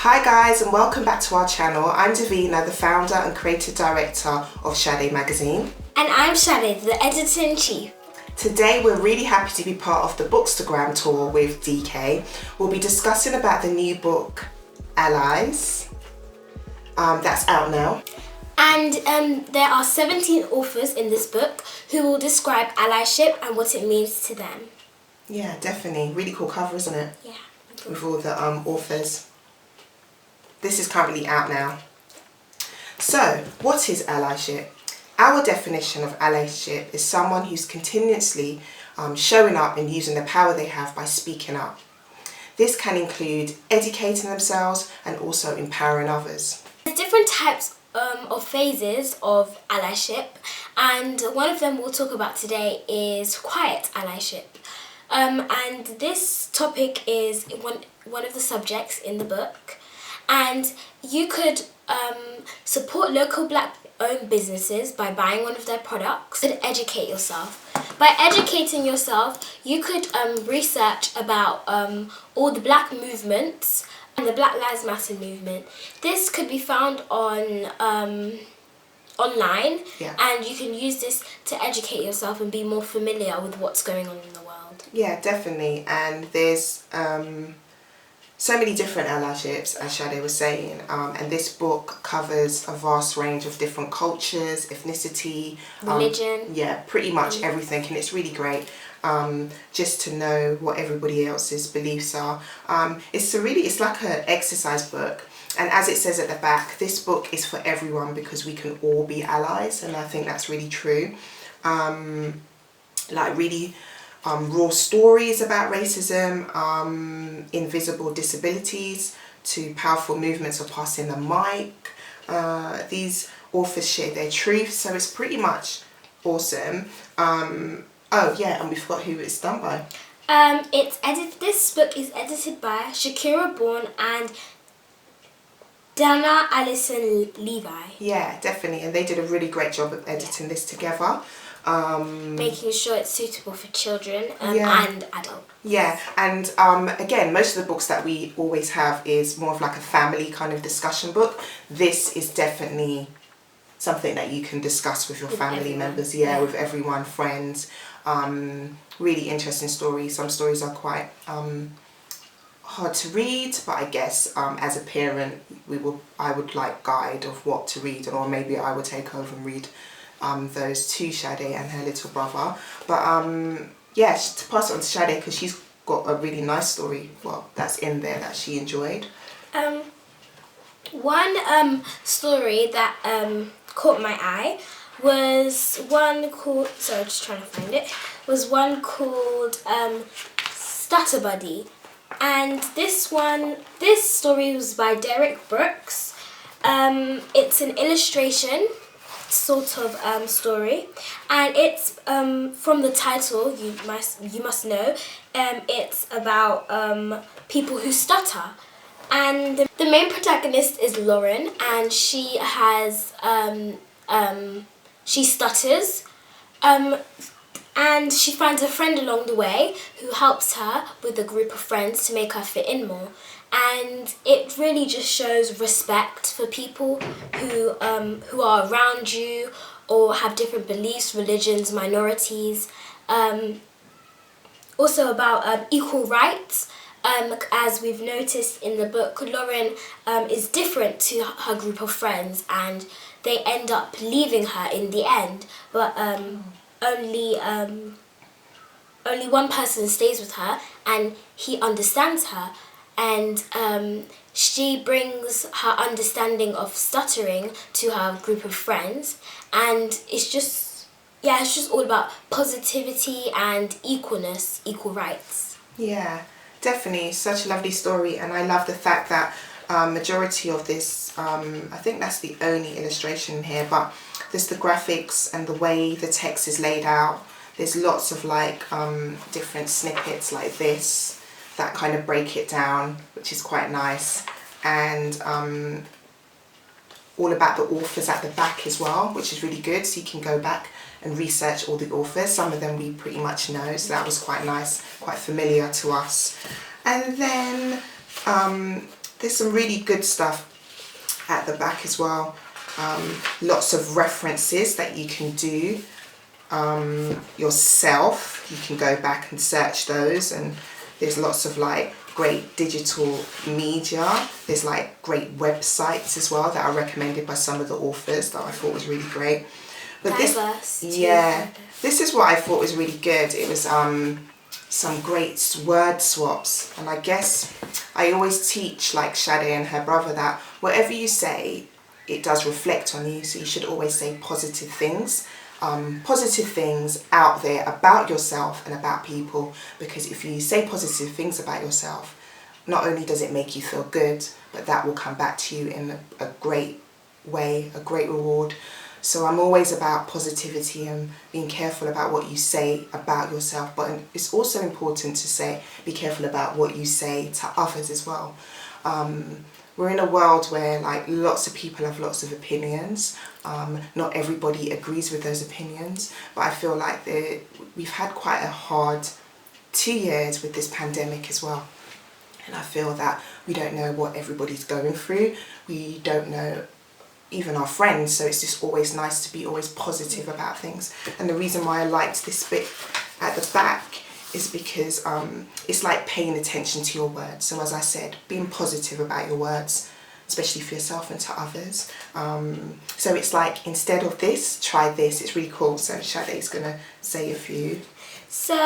Hi guys, and welcome back to our channel. I'm Davina, the founder and creative director of Sadé magazine. And I'm Sadé, the editor-in-chief. Today we're really happy to be part of the BOOKSTAGRAM tour with DK. We'll be discussing about the new book, Allies. That's out now. And there are 17 authors in this book who will describe allyship and what it means to them. Yeah, definitely. Really cool cover, isn't it? Yeah. With all the authors. This is currently out now. So, what is allyship? Our definition of allyship is someone who's continuously showing up and using the power they have by speaking up. This can include educating themselves and also empowering others. There's different types of phases of allyship, and one of them we'll talk about today is quiet allyship. And this topic is one of the subjects in the book. And you could support local black-owned businesses by buying one of their products. You could educate yourself. By educating yourself, you could research about all the black movements and the Black Lives Matter movement. This could be found on online, and you can use this to educate yourself and be more familiar with what's going on in the world. Yeah, definitely. And there's so many different allyships, as Sadé was saying, and this book covers a vast range of different cultures, ethnicity, religion. Yeah, pretty much everything, and it's really great just to know what everybody else's beliefs are. It's like an exercise book, and as it says at the back, this book is for everyone because we can all be allies, and I think that's really true. Raw stories about racism, invisible disabilities, to powerful movements of passing the mic. These authors share their truth, so it's pretty much awesome. Oh yeah, and we forgot who it's done by. This book is edited by Shakirah, Bourne and Alison, Levy. Yeah, definitely, and they did a really great job of editing this together. Making sure it's suitable for children and adults. Yeah, and again, most of the books that we always have is more of like a family kind of discussion book. This is definitely something that you can discuss with your family members, with everyone, friends. Really interesting stories. Some stories are quite hard to read, but I guess as a parent, I would like guide of what to read, or maybe I would take over and read those to Sadé and her little brother. But yeah, to pass it on to Sadé because she's got a really nice story, well, that's in there that she enjoyed. One story that caught my eye was one called, was one called Stutter Buddy. And this story was by Derek Brooks. It's an illustration sort of story, and it's from the title you must know, it's about people who stutter, and the main protagonist is Lauren, and she has she stutters, and she finds a friend along the way who helps her with a group of friends to make her fit in more. And it really just shows respect for people who are around you or have different beliefs, religions, minorities. Also about equal rights. As we've noticed in the book, Lauren is different to her group of friends, and they end up leaving her in the end. But only one person stays with her, and he understands her. And she brings her understanding of stuttering to her group of friends, and it's just all about positivity and equalness, equal rights. Yeah, definitely, such a lovely story, and I love the fact that majority of this, I think that's the only illustration here, but there's the graphics and the way the text is laid out. There's lots of like different snippets like this that kind of break it down, which is quite nice, and all about the authors at the back as well, which is really good, so you can go back and research all the authors. Some of them we pretty much know, so that was quite nice, quite familiar to us. And then There's some really good stuff at the back as well. Lots of references that you can do yourself. You can go back and search those, and there's lots of like great digital media. There's like great websites as well that are recommended by some of the authors that I thought was really great. But this is what I thought was really good. It was some great word swaps, and I guess I always teach like Sadé and her brother that whatever you say, it does reflect on you, so you should always say positive things out there about yourself and about people, because if you say positive things about yourself, not only does it make you feel good, but that will come back to you in a great way, a great reward. So I'm always about positivity and being careful about what you say about yourself, but it's also important to be careful about what you say to others as well. We're in a world where like lots of people have lots of opinions. Not everybody agrees with those opinions, but I feel like we've had quite a hard 2 years with this pandemic as well. And I feel that we don't know what everybody's going through. We don't know even our friends, so it's just always nice to be always positive about things. And the reason why I liked this bit at the back is because it's like paying attention to your words. So as I said, being positive about your words, especially for yourself and to others. So it's like, instead of this, try this. It's really cool. So Sadé's gonna say a few. So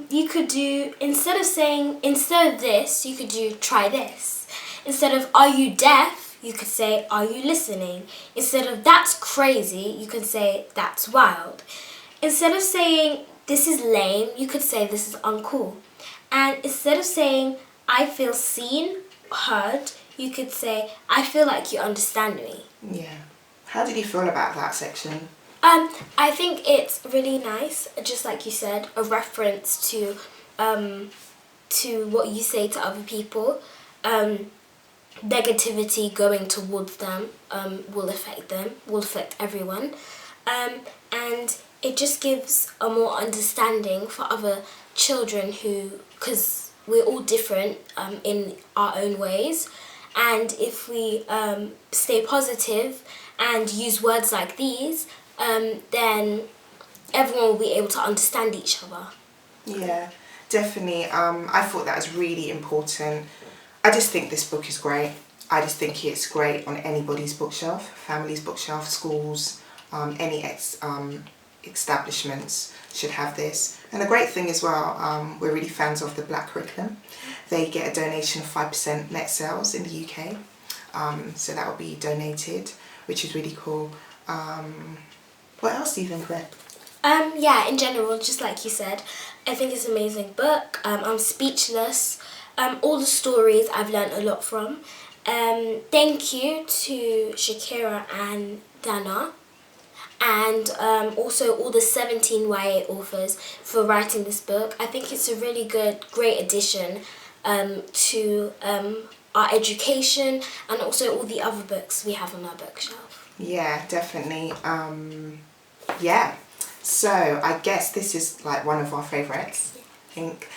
you could do, instead of this, you could do try this. Instead of are you deaf, you could say are you listening. Instead of that's crazy, you could say that's wild. Instead of saying this is lame, you could say this is uncool. And instead of saying I feel seen, heard, you could say I feel like you understand me. Yeah. How did you feel about that section? I think it's really nice, just like you said, a reference to what you say to other people. Negativity going towards them will affect everyone. And it just gives a more understanding for other children because we're all different in our own ways. And if we stay positive and use words like these, then everyone will be able to understand each other. Yeah, definitely. I thought that was really important. I just think this book is great. I just think it's great on anybody's bookshelf, family's bookshelf, schools, any establishments should have this. And the great thing as well, we're really fans of the Black curriculum. They get a donation of 5% net sales in the UK. So that will be donated, which is really cool. What else do you think, Claire? Yeah, in general, just like you said, I think it's an amazing book. I'm speechless. All the stories I've learned a lot from. Thank you to Shakirah and Dana, and also all the 17 YA authors for writing this book. I think it's a really great addition to our education and also all the other books we have on our bookshelf. Yeah, definitely. Yeah, so I guess this is like one of our favourites, I think.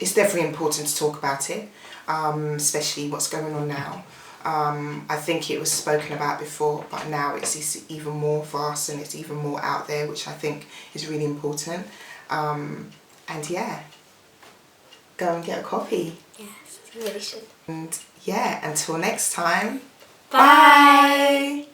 It's definitely important to talk about it, especially what's going on now. I think it was spoken about before, but now it's even more vast and it's even more out there, which I think is really important. And yeah, go and get a copy. Yes, you really should. And yeah, until next time. Bye.